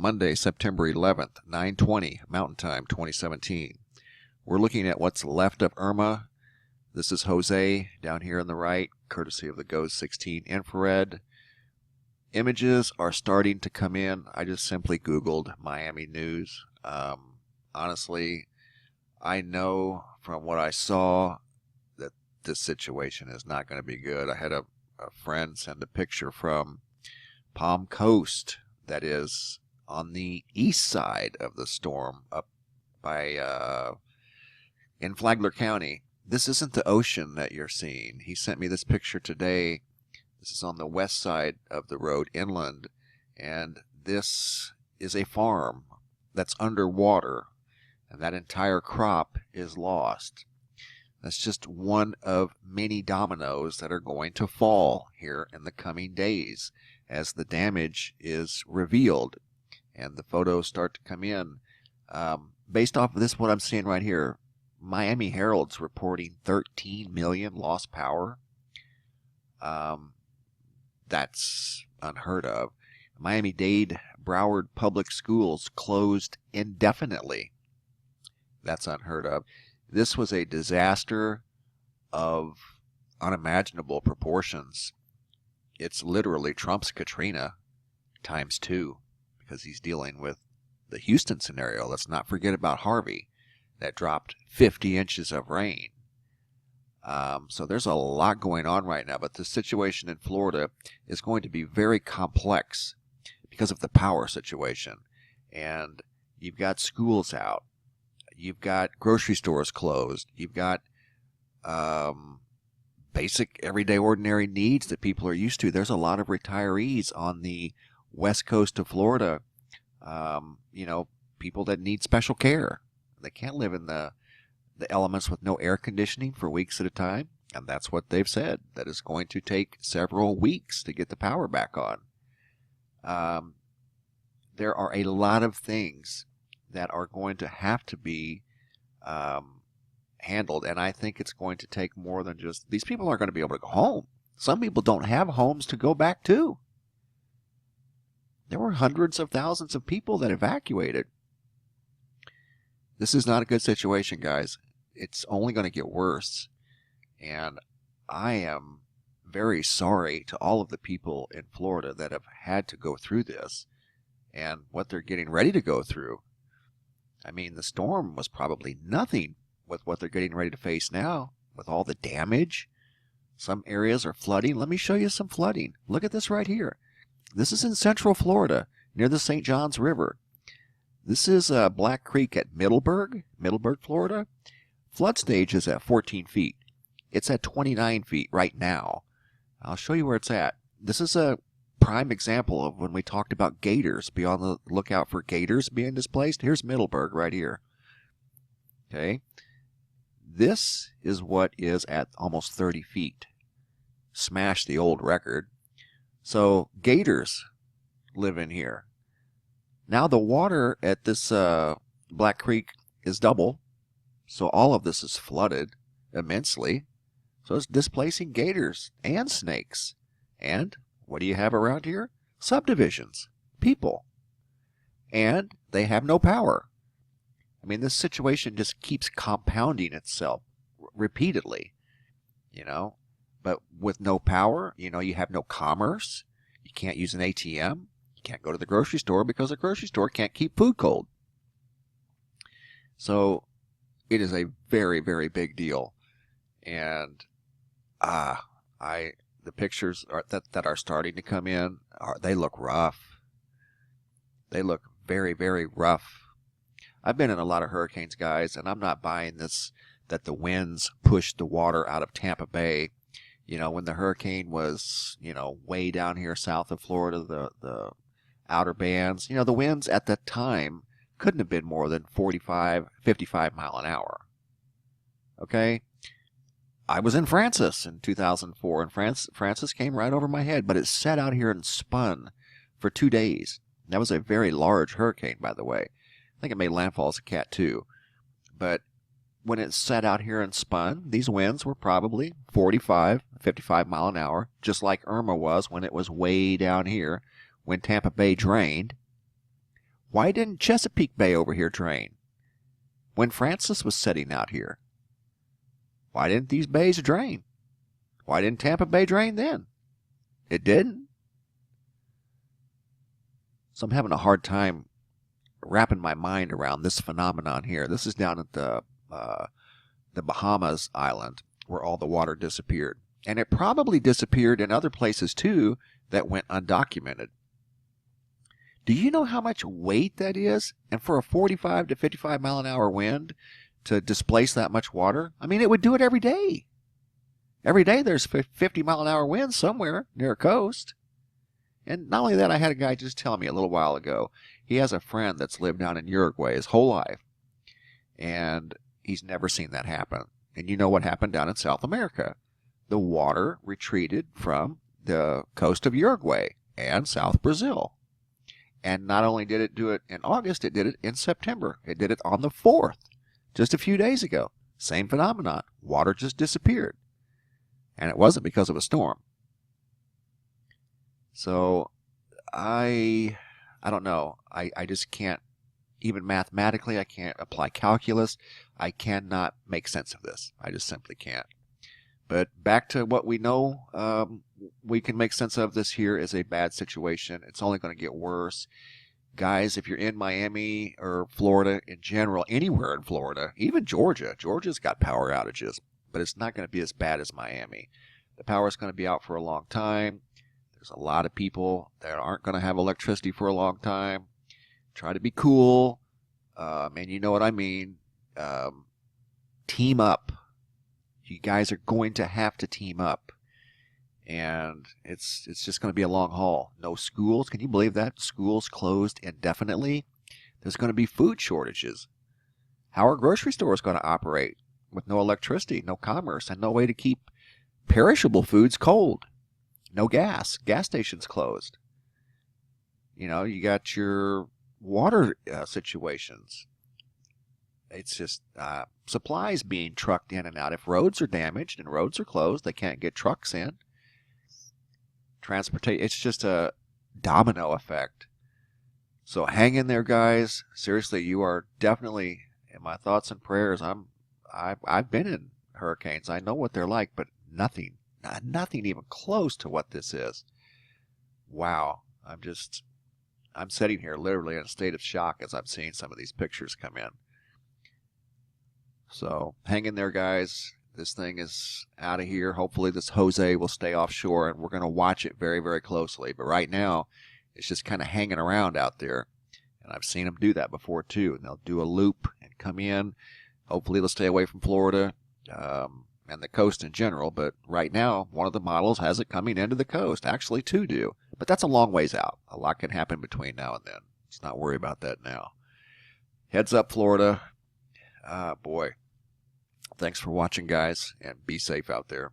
Monday, September 11th, 9:20 Mountain Time, 2017. We're looking at what's left of Irma. This is Jose down here on the right, courtesy of the GOES 16 infrared. Images are starting to come in. I just simply Googled Miami news. Honestly, I know from what I saw that this situation is not going to be good. I had a friend send a picture from Palm Coast, that is on the east side of the storm, up by in Flagler County. This isn't the ocean that you're seeing. He sent me this picture today. This is on the west side of the road inland, and this is a farm that's underwater, and that entire crop is lost. That's just one of many dominoes that are going to fall here in the coming days as the damage is revealed and the photos start to come in. Based off of this, what I'm seeing right here, Miami Herald's reporting 13 million lost power. That's unheard of. Miami-Dade Broward Public Schools closed indefinitely. That's unheard of. This was a disaster of unimaginable proportions. It's literally Trump's Katrina times 2, because he's dealing with the Houston scenario. Let's not forget about Harvey that dropped 50 inches of rain. So there's a lot going on right now, but the situation in Florida is going to be very complex because of the power situation. And you've got schools out. You've got grocery stores closed. You've got basic, everyday, ordinary needs that people are used to. There's a lot of retirees on the west coast of Florida, people that need special care. They can't live in the elements with no air conditioning for weeks at a time, and that's what they've said, that it's going to take several weeks to get the power back on. There are a lot of things that are going to have to be handled, and I think it's going to take more than just, these people aren't going to be able to go home. Some people don't have homes to go back to. There were hundreds of thousands of people that evacuated. This is not a good situation, guys. It's only going to get worse, and I am very sorry to all of the people in Florida that have had to go through this and what they're getting ready to go through. I mean, the storm was probably nothing with what they're getting ready to face now, with all the damage. Some areas are flooding. Let me show you some flooding. Look at this right here. This is in central Florida, near the St. Johns River. This is Black Creek at Middleburg, Florida. Flood stage is at 14 feet. It's at 29 feet right now. I'll show you where it's at. This is a prime example of when we talked about gators. Be on the lookout for gators being displaced. Here's Middleburg right here. Okay. This is what is at almost 30 feet. Smash the old record. So gators live in here. Now the water at this Black Creek is double. So all of this is flooded immensely. So it's displacing gators and snakes. And what do you have around here? Subdivisions, people. And they have no power. I mean, this situation just keeps compounding itself repeatedly, But with no power, you have no commerce. You can't use an ATM. You can't go to the grocery store because the grocery store can't keep food cold. So it is a very, very big deal. And the pictures that are starting to come in, they look rough. They look very, very rough. I've been in a lot of hurricanes, guys, and I'm not buying this that the winds pushed the water out of Tampa Bay. When the hurricane was, way down here south of Florida, the outer bands, the winds at that time couldn't have been more than 45, 55 mile an hour. Okay? I was in Francis in 2004, and Francis came right over my head, but it sat out here and spun for 2 days. That was a very large hurricane, by the way. I think it made landfall as a Cat 2. But when it sat out here and spun, these winds were probably 45, 55 mile an hour, just like Irma was when it was way down here, when Tampa Bay drained. Why didn't Chesapeake Bay over here drain when Francis was setting out here? Why didn't these bays drain? Why didn't Tampa Bay drain then? It didn't. So I'm having a hard time wrapping my mind around this phenomenon here. This is down at the Bahamas island where all the water disappeared. And it probably disappeared in other places too that went undocumented. Do you know how much weight that is? And for a 45 to 55 mile an hour wind to displace that much water? I mean, it would do it every day. Every day there's 50 mile an hour winds somewhere near a coast. And not only that, I had a guy just tell me a little while ago, he has a friend that's lived down in Uruguay his whole life. And he's never seen that happen. And you know what happened down in South America? The water retreated from the coast of Uruguay and South Brazil. And not only did it do it in August, it did it in September. It did it on the 4th, just a few days ago. Same phenomenon. Water just disappeared. And it wasn't because of a storm. So I don't know. I just can't, even mathematically, I can't apply calculus. I cannot make sense of this. I just simply can't. But back to what we know, we can make sense of. This here is a bad situation. It's only going to get worse. Guys, if you're in Miami or Florida in general, anywhere in Florida, even Georgia, Georgia's got power outages, but it's not going to be as bad as Miami. The power is going to be out for a long time. There's a lot of people that aren't going to have electricity for a long time. Try to be cool. And you know what I mean. Team up. You guys are going to have to team up. And it's just going to be a long haul. No schools. Can you believe that? Schools closed indefinitely. There's going to be food shortages. How are grocery stores going to operate with no electricity, no commerce, and no way to keep perishable foods cold? No gas. Gas stations closed. You know, you got your water situations. It's just supplies being trucked in and out. If roads are damaged and roads are closed, they can't get trucks in. Transportation, it's just a domino effect. So hang in there, guys. Seriously, you are definitely in my thoughts and prayers. I've been in hurricanes. I know what they're like, but nothing even close to what this is. Wow. I'm sitting here literally in a state of shock as I'm seeing some of these pictures come in. So hang in there, guys. This thing is out of here. Hopefully this Jose will stay offshore, and we're going to watch it very, very closely. But right now, it's just kind of hanging around out there. And I've seen them do that before, too. And they'll do a loop and come in. Hopefully they'll stay away from Florida and the coast in general. But right now, one of the models has it coming into the coast. Actually, two do. But that's a long ways out. A lot can happen between now and then. Let's not worry about that now. Heads up, Florida. Boy. Thanks for watching, guys, and be safe out there.